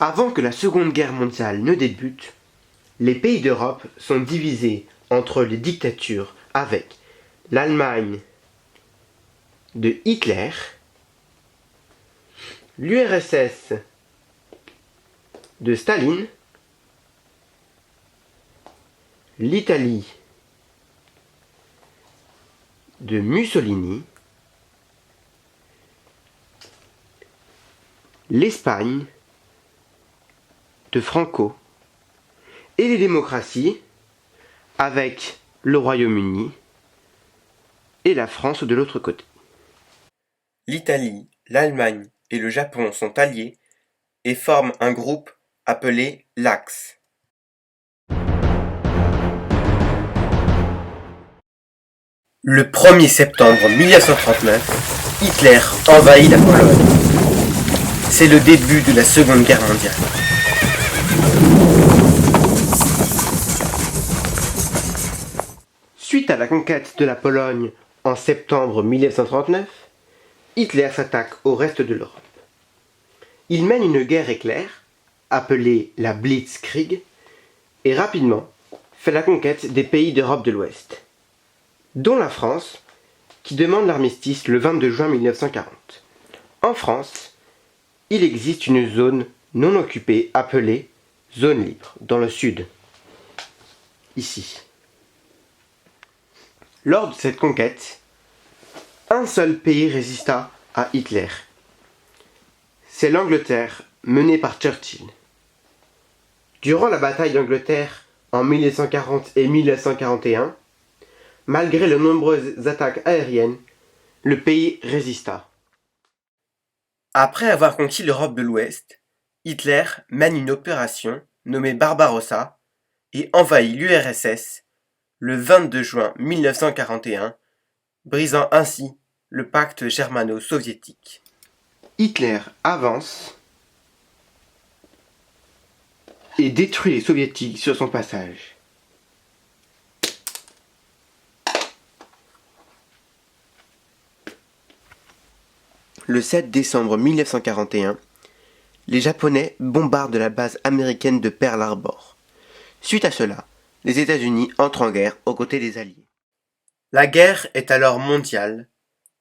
Avant que la Seconde Guerre mondiale ne débute, les pays d'Europe sont divisés entre les dictatures avec l'Allemagne de Hitler, l'URSS de Staline, l'Italie de Mussolini, l'Espagne de Franco et les démocraties avec le Royaume-Uni et la France de l'autre côté. L'Italie, l'Allemagne et le Japon sont alliés et forment un groupe appelé l'Axe. Le 1er septembre 1939, Hitler envahit la Pologne. C'est le début de la Seconde Guerre mondiale. Suite à la conquête de la Pologne en septembre 1939, Hitler s'attaque au reste de l'Europe. Il mène une guerre éclair, appelée la Blitzkrieg, et rapidement fait la conquête des pays d'Europe de l'Ouest, dont la France, qui demande l'armistice le 22 juin 1940. En France, il existe une zone non occupée appelée zone libre, dans le sud, ici. Lors de cette conquête, un seul pays résista à Hitler. C'est l'Angleterre, menée par Churchill. Durant la bataille d'Angleterre en 1940 et 1941, malgré de nombreuses attaques aériennes, le pays résista. Après avoir conquis l'Europe de l'Ouest, Hitler mène une opération nommée Barbarossa et envahit l'URSS le 22 juin 1941, brisant ainsi le pacte germano-soviétique. Hitler avance et détruit les soviétiques sur son passage. Le 7 décembre 1941, les Japonais bombardent la base américaine de Pearl Harbor. Suite à cela, les États-Unis entrent en guerre aux côtés des Alliés. La guerre est alors mondiale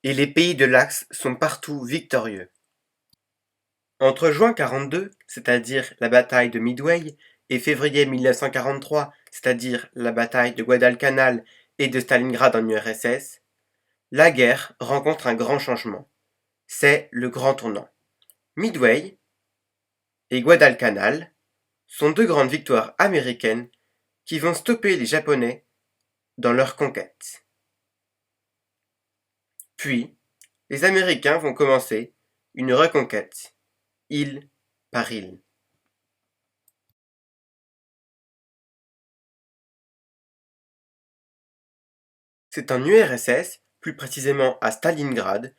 et les pays de l'Axe sont partout victorieux. Entre juin 1942, c'est-à-dire la bataille de Midway, et février 1943, c'est-à-dire la bataille de Guadalcanal et de Stalingrad en URSS, la guerre rencontre un grand changement. C'est le grand tournant. Midway et Guadalcanal sont deux grandes victoires américaines qui vont stopper les Japonais dans leur conquête. Puis, les Américains vont commencer une reconquête, île par île. C'est en URSS, plus précisément à Stalingrad,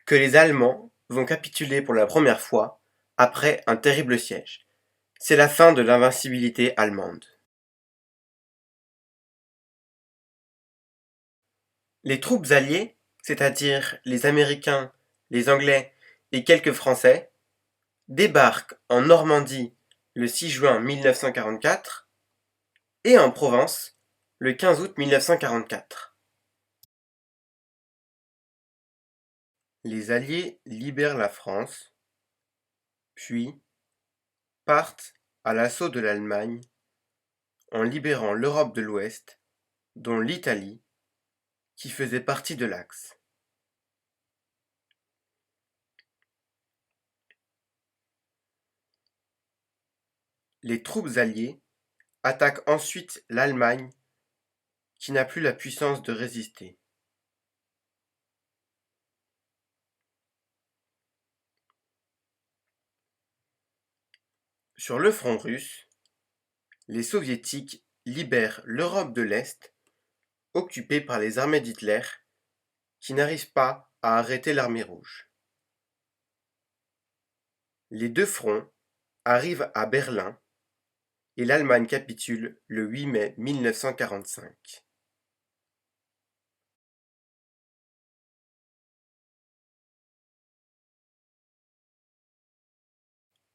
que les Allemands vont capituler pour la première fois après un terrible siège. C'est la fin de l'invincibilité allemande. Les troupes alliées, c'est-à-dire les Américains, les Anglais et quelques Français, débarquent en Normandie le 6 juin 1944 et en Provence le 15 août 1944. Les Alliés libèrent la France, puis partent à l'assaut de l'Allemagne en libérant l'Europe de l'Ouest, dont l'Italie, qui faisait partie de l'Axe. Les troupes alliées attaquent ensuite l'Allemagne, qui n'a plus la puissance de résister. Sur le front russe, les Soviétiques libèrent l'Europe de l'Est, occupée par les armées d'Hitler, qui n'arrivent pas à arrêter l'armée rouge. Les deux fronts arrivent à Berlin et l'Allemagne capitule le 8 mai 1945.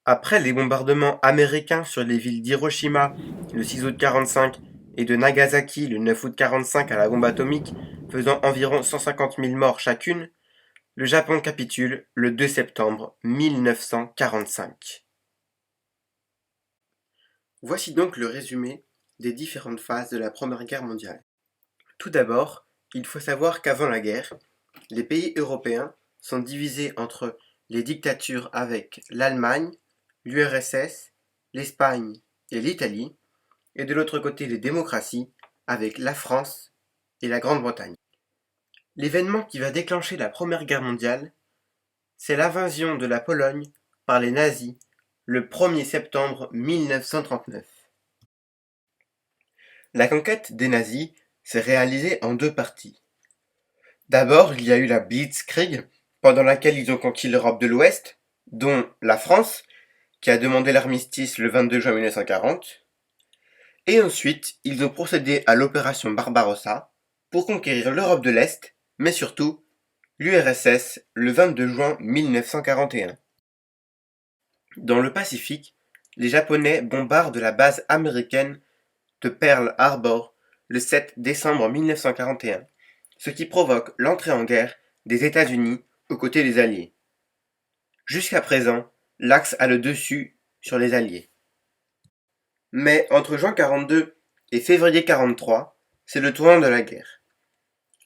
Après les bombardements américains sur les villes d'Hiroshima le 6 août 1945 et de Nagasaki le 9 août 1945 à la bombe atomique, faisant environ 150 000 morts chacune, le Japon capitule le 2 septembre 1945. Voici donc le résumé des différentes phases de la Première Guerre mondiale. Tout d'abord, il faut savoir qu'avant la guerre, les pays européens sont divisés entre les dictatures avec l'Allemagne, l'URSS, l'Espagne et l'Italie, et de l'autre côté les démocraties avec la France et la Grande-Bretagne. L'événement qui va déclencher la Première Guerre mondiale, c'est l'invasion de la Pologne par les nazis le 1er septembre 1939. La conquête des nazis s'est réalisée en deux parties. D'abord, il y a eu la Blitzkrieg, pendant laquelle ils ont conquis l'Europe de l'Ouest, dont la France, qui a demandé l'armistice le 22 juin 1940. Et ensuite, ils ont procédé à l'opération Barbarossa pour conquérir l'Europe de l'Est, mais surtout l'URSS le 22 juin 1941. Dans le Pacifique, les Japonais bombardent la base américaine de Pearl Harbor le 7 décembre 1941, ce qui provoque l'entrée en guerre des États-Unis aux côtés des Alliés. Jusqu'à présent, l'Axe a le dessus sur les Alliés. Mais entre juin 1942 et février 1943, c'est le tournant de la guerre.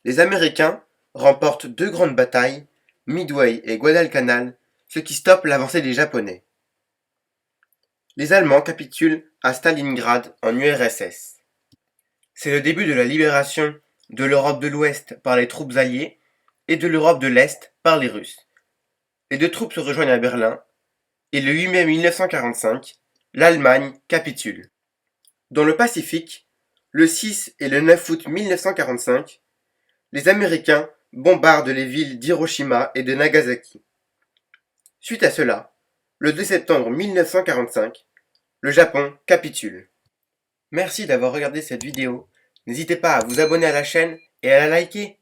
Les Américains remportent deux grandes batailles, Midway et Guadalcanal, ce qui stoppe l'avancée des Japonais. Les Allemands capitulent à Stalingrad en URSS. C'est le début de la libération de l'Europe de l'Ouest par les troupes alliées et de l'Europe de l'Est par les Russes. Les deux troupes se rejoignent à Berlin et le 8 mai 1945, l'Allemagne capitule. Dans le Pacifique, le 6 et le 9 août 1945, les Américains bombardent les villes d'Hiroshima et de Nagasaki. Suite à cela, le 2 septembre 1945, le Japon capitule. Merci d'avoir regardé cette vidéo. N'hésitez pas à vous abonner à la chaîne et à la liker.